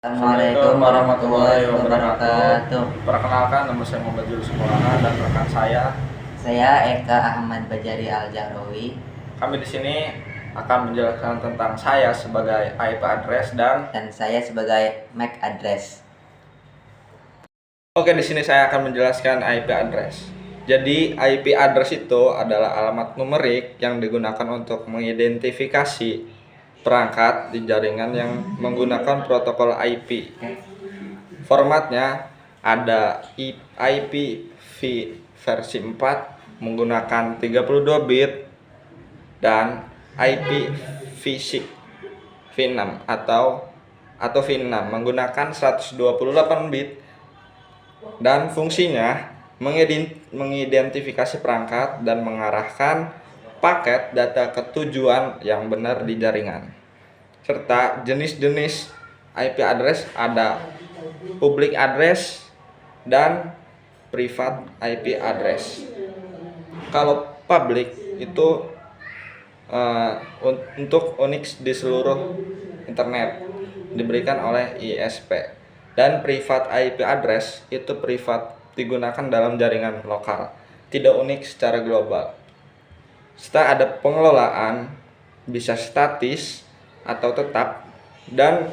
Assalamualaikum warahmatullahi wabarakatuh. Perkenalkan, nama saya Muhammad Julus Maulana dan rekan Saya Eka Ahmad Bajari Al-Jahrawi. Kami di sini akan menjelaskan tentang saya sebagai IP address dan saya sebagai MAC address. Oke, di sini saya akan menjelaskan IP address. Jadi, IP address itu adalah alamat numerik yang digunakan untuk mengidentifikasi perangkat di jaringan yang menggunakan protokol IP. Formatnya ada IPv versi 4 menggunakan 32 bit dan IPv6 V6 atau V6 menggunakan 128 bit, dan fungsinya mengidentifikasi perangkat dan mengarahkan paket data ke tujuan yang benar di jaringan. Serta jenis-jenis IP address ada public address dan private IP address. Kalau public itu untuk Unix di seluruh internet diberikan oleh ISP, dan private IP address itu privat digunakan dalam jaringan lokal, tidak Unix secara global. Serta ada pengelolaan bisa statis atau tetap dan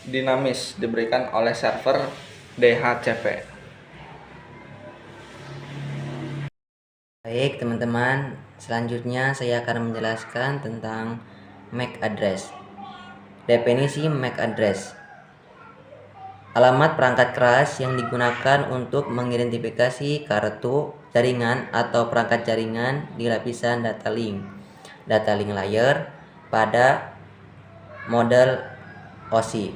dinamis diberikan oleh server DHCP. Baik teman-teman, selanjutnya saya akan menjelaskan tentang MAC address. Definisi MAC address: alamat perangkat keras yang digunakan untuk mengidentifikasi kartu jaringan atau perangkat jaringan di lapisan data link layer pada model OSI.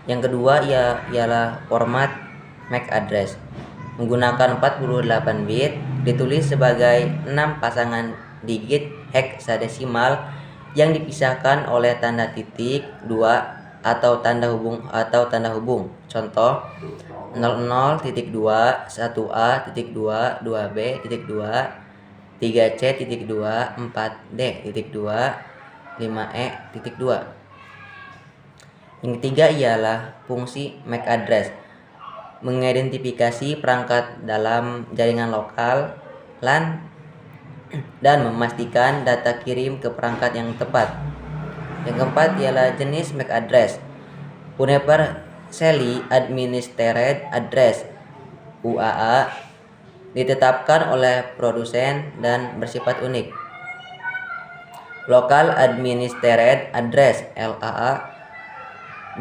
Yang kedua ialah format MAC address menggunakan 48 bit, ditulis sebagai 6 pasangan digit heksadesimal yang dipisahkan oleh tanda titik 2 atau tanda hubung. Contoh 00.2, 1A.2, 2B.2, 3C.2, 4D.2, 5E.2. Yang ketiga ialah fungsi MAC address mengidentifikasi perangkat dalam jaringan lokal LAN dan memastikan data kirim ke perangkat yang tepat. Yang keempat ialah jenis MAC address: Universally Administered Address UAA, ditetapkan oleh produsen dan bersifat unik. Local Administered Address LAA,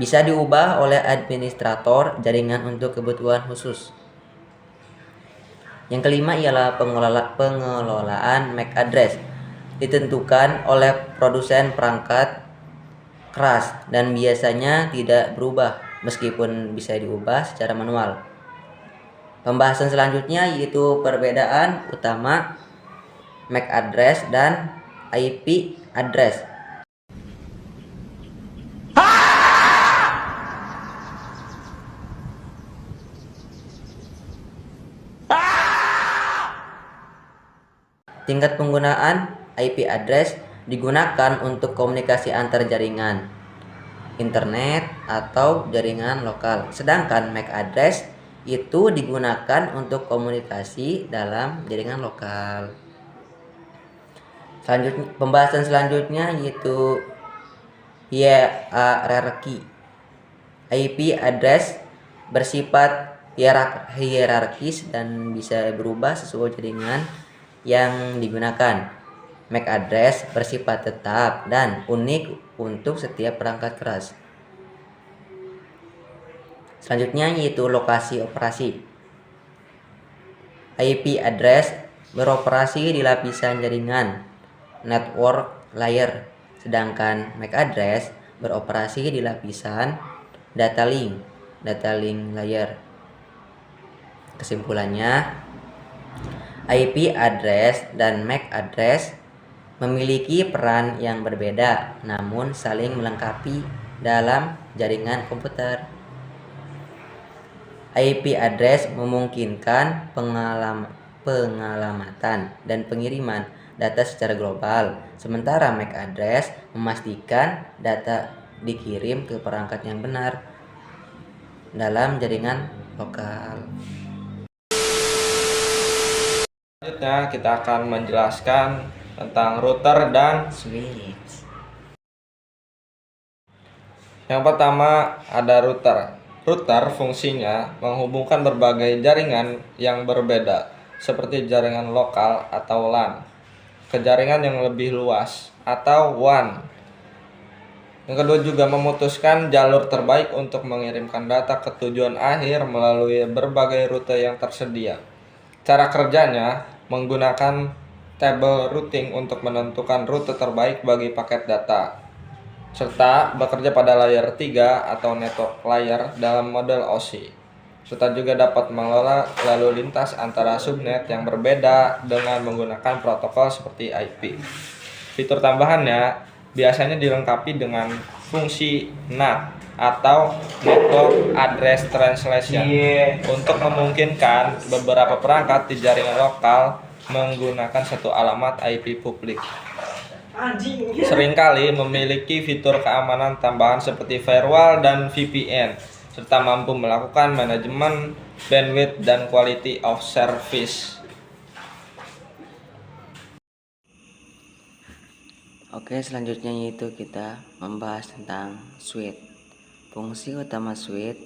bisa diubah oleh administrator jaringan untuk kebutuhan khusus. Yang kelima ialah pengelolaan MAC address, ditentukan oleh produsen perangkat keras dan biasanya tidak berubah meskipun bisa diubah secara manual. Pembahasan selanjutnya yaitu perbedaan utama MAC address dan IP address. Tingkat penggunaan IP address digunakan untuk komunikasi antar jaringan internet atau jaringan lokal, sedangkan MAC address itu digunakan untuk komunikasi dalam jaringan lokal. Pembahasan selanjutnya yaitu hierarki. IP address bersifat hierarkis dan bisa berubah sesuai jaringan yang digunakan. MAC address bersifat tetap dan unik untuk setiap perangkat keras. Selanjutnya yaitu lokasi operasi. IP address beroperasi di lapisan jaringan network layer, sedangkan MAC address beroperasi di lapisan data link layer. Kesimpulannya, IP address dan MAC address memiliki peran yang berbeda namun saling melengkapi dalam jaringan komputer. IP address memungkinkan pengalamatan dan pengiriman data secara global, sementara MAC address memastikan data dikirim ke perangkat yang benar dalam jaringan lokal. Selanjutnya kita akan menjelaskan tentang router dan Switch. yang pertama ada router. Router fungsinya menghubungkan berbagai jaringan yang berbeda, seperti jaringan lokal atau LAN, ke jaringan yang lebih luas atau WAN. Yang kedua juga memutuskan jalur terbaik untuk mengirimkan data ke tujuan akhir melalui berbagai rute yang tersedia. Cara kerjanya menggunakan table routing untuk menentukan rute terbaik bagi paket data, serta bekerja pada layer 3 atau network layer dalam model OSI, serta juga dapat mengelola lalu lintas antara subnet yang berbeda dengan menggunakan protokol seperti IP. Fitur tambahannya biasanya dilengkapi dengan fungsi NAT atau Network Address Translation untuk memungkinkan beberapa perangkat di jaringan lokal menggunakan satu alamat IP publik. Seringkali memiliki fitur keamanan tambahan seperti firewall dan VPN, serta mampu melakukan manajemen bandwidth dan quality of service. Oke, selanjutnya yaitu kita membahas tentang switch. Fungsi utama switch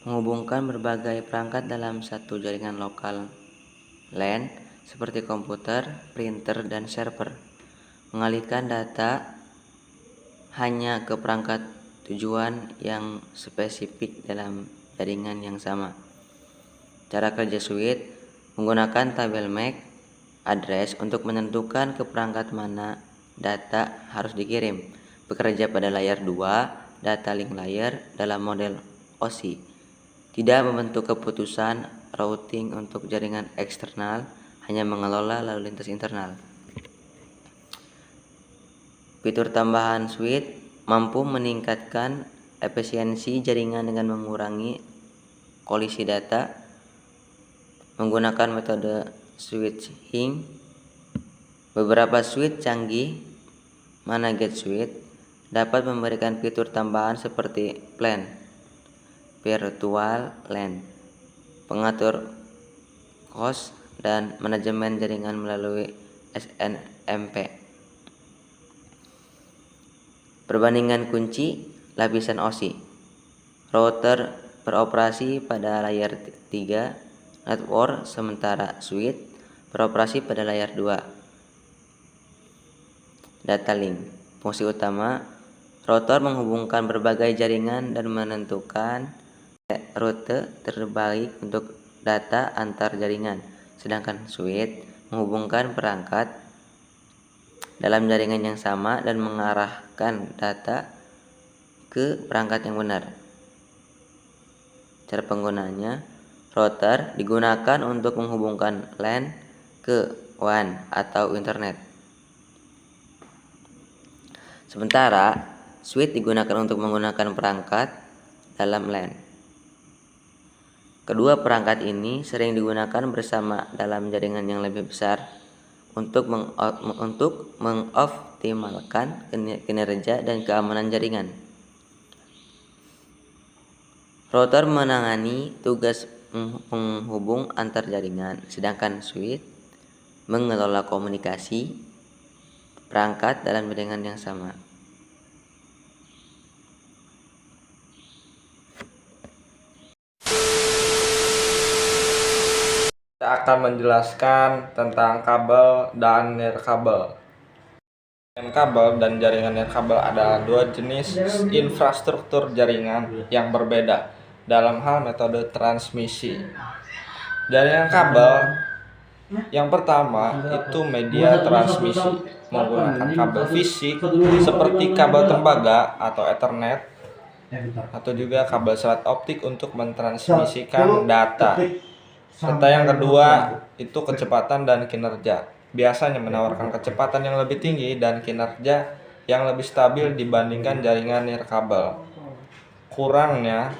menghubungkan berbagai perangkat dalam satu jaringan lokal LAN seperti komputer, printer, dan server. Mengalihkan data hanya ke perangkat tujuan yang spesifik dalam jaringan yang sama. Cara kerja switch menggunakan tabel MAC address untuk menentukan ke perangkat mana data harus dikirim. Bekerja pada layer 2, data link layer dalam model OSI. Tidak membentuk keputusan routing untuk jaringan eksternal, hanya mengelola lalu lintas internal. Fitur tambahan switch mampu meningkatkan efisiensi jaringan dengan mengurangi kolisi data menggunakan metode switching. Beberapa switch canggih, mana get switch, dapat memberikan fitur tambahan seperti PLAN, virtual LAN, pengatur host, dan manajemen jaringan melalui SNMP. Perbandingan kunci lapisan OSI. Router beroperasi pada layer 3 network, sementara switch beroperasi pada layer 2 data link. Fungsi utama router menghubungkan berbagai jaringan dan menentukan rute terbaik untuk data antar jaringan, sedangkan switch menghubungkan perangkat dalam jaringan yang sama dan mengarahkan data ke perangkat yang benar. Cara penggunaannya, router digunakan untuk menghubungkan LAN ke WAN atau internet. Sementara switch digunakan untuk menggunakan perangkat dalam LAN. Kedua perangkat ini sering digunakan bersama dalam jaringan yang lebih besar untuk mengoptimalkan kinerja dan keamanan jaringan. Router menangani tugas menghubung antar jaringan, sedangkan switch mengelola komunikasi perangkat dalam jaringan yang sama. Kita akan menjelaskan tentang kabel dan nirkabel. Jaringan kabel dan jaringan nirkabel adalah dua jenis infrastruktur jaringan yang berbeda dalam hal metode transmisi. Jaringan kabel yang pertama itu media transmisi menggunakan kabel fisik seperti kabel tembaga atau Ethernet, atau juga kabel serat optik untuk mentransmisikan data. Serta yang kedua itu kecepatan dan kinerja, biasanya menawarkan kecepatan yang lebih tinggi dan kinerja yang lebih stabil dibandingkan jaringan nirkabel. Kurangnya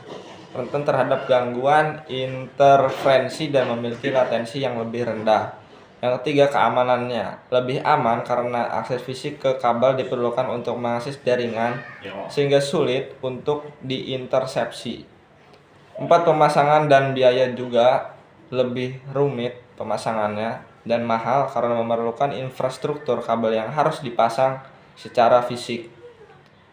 rentan terhadap gangguan interferensi dan memiliki latensi yang lebih rendah. Yang ketiga, keamanannya. Lebih aman karena akses fisik ke kabel diperlukan untuk mengakses jaringan sehingga sulit untuk diintersepsi. 4. Pemasangan dan biaya juga lebih rumit pemasangannya dan mahal karena memerlukan infrastruktur kabel yang harus dipasang secara fisik.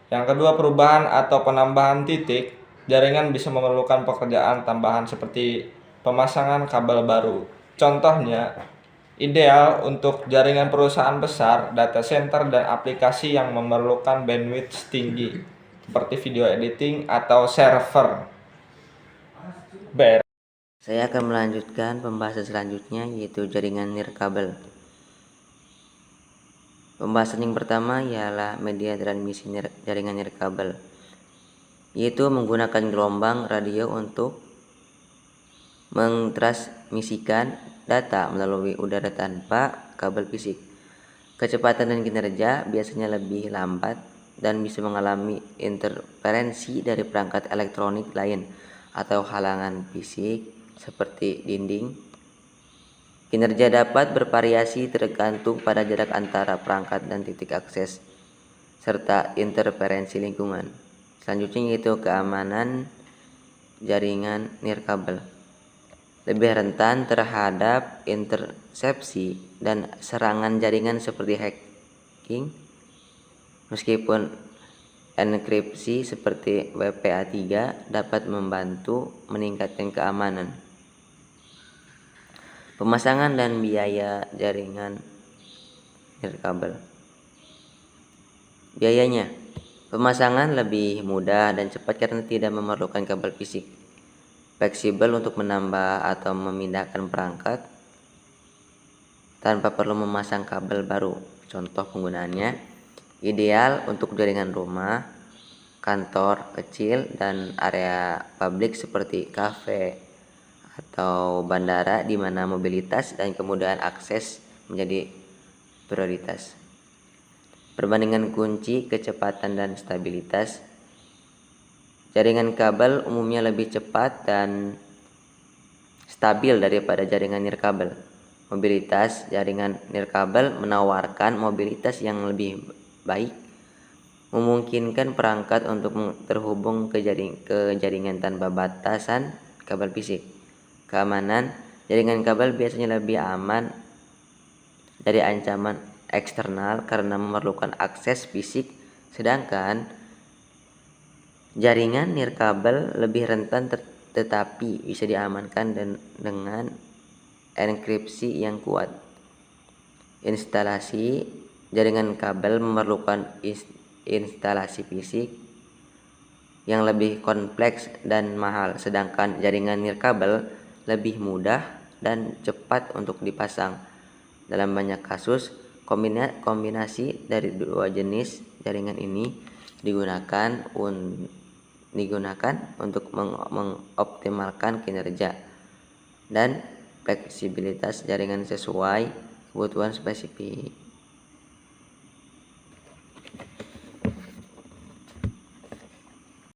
Yang kedua, perubahan atau penambahan titik. Jaringan bisa memerlukan pekerjaan tambahan seperti pemasangan kabel baru. Contohnya, ideal untuk jaringan perusahaan besar, data center, dan aplikasi yang memerlukan bandwidth tinggi, seperti video editing atau server. Saya akan melanjutkan pembahasan selanjutnya, yaitu jaringan nirkabel. Pembahasan yang pertama ialah media transmisi jaringan nirkabel, yaitu menggunakan gelombang radio untuk mentransmisikan data melalui udara tanpa kabel fisik. Kecepatan dan kinerja biasanya lebih lambat dan bisa mengalami interferensi dari perangkat elektronik lain atau halangan fisik seperti dinding. Kinerja dapat bervariasi tergantung pada jarak antara perangkat dan titik akses, serta interferensi lingkungan. Selanjutnya yaitu keamanan jaringan nirkabel. Lebih rentan terhadap intersepsi dan serangan jaringan seperti hacking, meskipun enkripsi seperti WPA3 dapat membantu meningkatkan keamanan. Pemasangan dan biaya jaringan nirkabel. Biayanya, pemasangan lebih mudah dan cepat karena tidak memerlukan kabel fisik. Fleksibel untuk menambah atau memindahkan perangkat tanpa perlu memasang kabel baru. Contoh penggunaannya, ideal untuk jaringan rumah, kantor kecil, dan area publik seperti kafe atau bandara di mana mobilitas dan kemudahan akses menjadi prioritas. Perbandingan kunci kecepatan dan stabilitas. Jaringan kabel umumnya lebih cepat dan stabil daripada jaringan nirkabel. Mobilitas jaringan nirkabel menawarkan mobilitas yang lebih baik, memungkinkan perangkat untuk terhubung ke jaringan tanpa batasan kabel fisik. Keamanan, jaringan kabel biasanya lebih aman dari ancaman eksternal karena memerlukan akses fisik, sedangkan jaringan nirkabel lebih rentan tetapi bisa diamankan dengan enkripsi yang kuat. Instalasi jaringan kabel memerlukan instalasi fisik yang lebih kompleks dan mahal, sedangkan jaringan nirkabel lebih mudah dan cepat untuk dipasang. Dalam banyak kasus, kombinasi dari dua jenis jaringan ini digunakan untuk mengoptimalkan kinerja dan fleksibilitas jaringan sesuai kebutuhan spesifik.